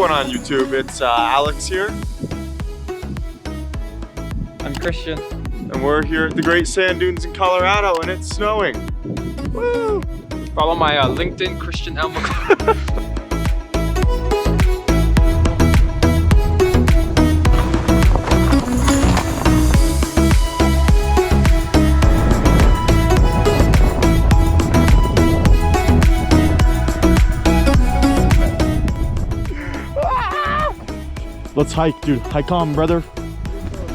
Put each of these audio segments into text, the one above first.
going on YouTube? It's Alex here. I'm Christian. And we're here at the Great Sand Dunes in Colorado and it's snowing. Woo! Follow my LinkedIn, Christian Elmo. Let's hike, dude. Hike on, brother.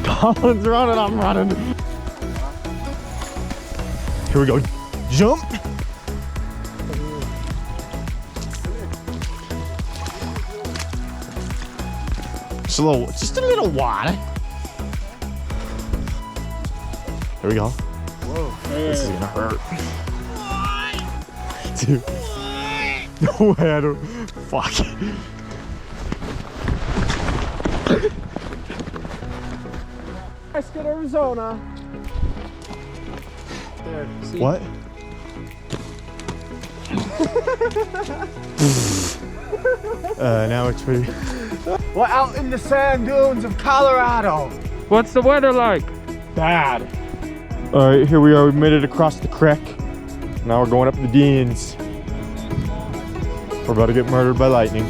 Colin's running, I'm running. Here we go. Jump. Just a little water. Here we go. Whoa. This is gonna hurt. Dude. No way, I don't. Fuck. Let's get Arizona. There, see? What? Now it's pretty. We're out in the sand dunes of Colorado. What's the weather like? Bad. All right, here we are. We made it across the creek. Now we're going up the dunes. We're about to get murdered by lightning.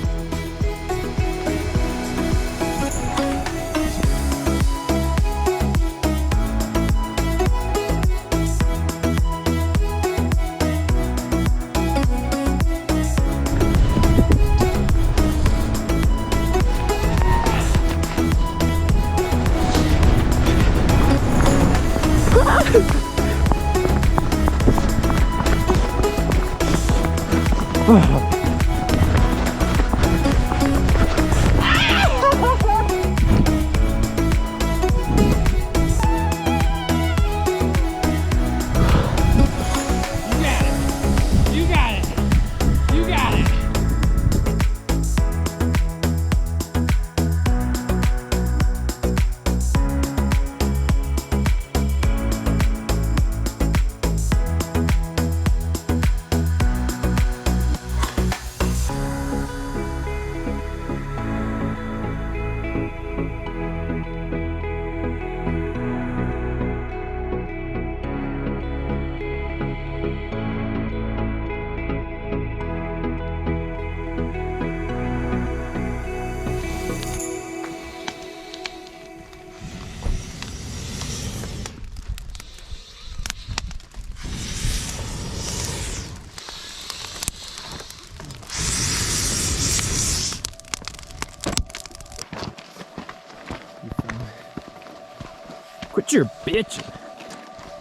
Quit your bitching.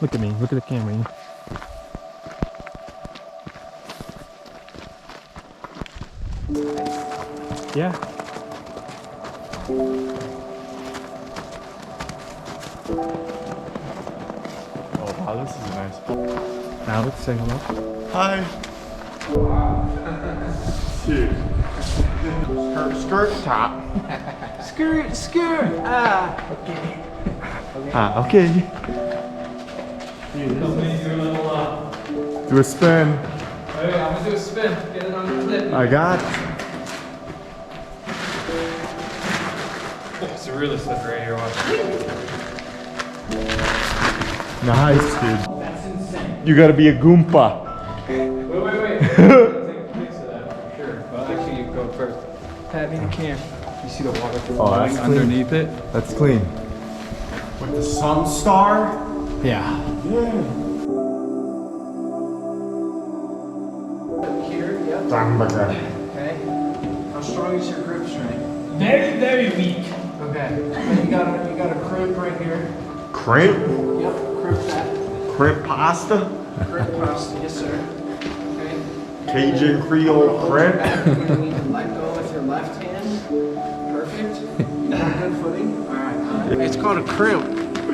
Look at me. Look at the camera. Yeah. Oh wow, this is nice. Alex, say hello. Hi. Dude. Skirt top. Skirt. Ah. Okay. Ah, okay. Do a spin. Hey, I'm gonna do a spin. Get it on the clip. I got it. It's really slippery here. Watch. Nice, dude. That's insane. You gotta be a Goomba. Wait. Take a pics of that for sure. Well, actually, you go first. Pat me the cam. You see the water flowing underneath it? That's clean. With the sun star? Yeah. Here, yep. Okay. How strong is your grip strength? Very, very weak. Okay. And you got a crimp right here. Crimp? Yep, crimp that. Crimp pasta? Crimp pasta, yes sir. Okay. Cajun Creole crimp? You're gonna need to let go with your left hand. Perfect. You got good footing. Alright. It's called a crimp.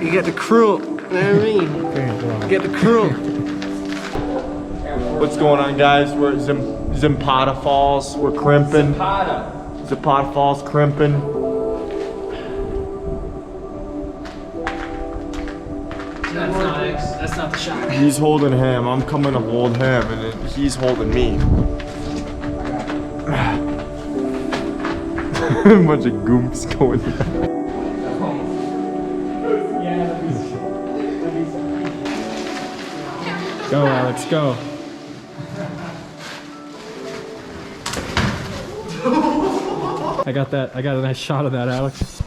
You get the crimp. You know what I mean? You get the crimp. What's going on, guys? We're at Zapata Falls. We're crimping. Zapata Falls crimping. That's not the shot. He's holding him. I'm coming to hold him, and then he's holding me. Bunch of goomps going. Go, Alex, go. I got a nice shot of that, Alex.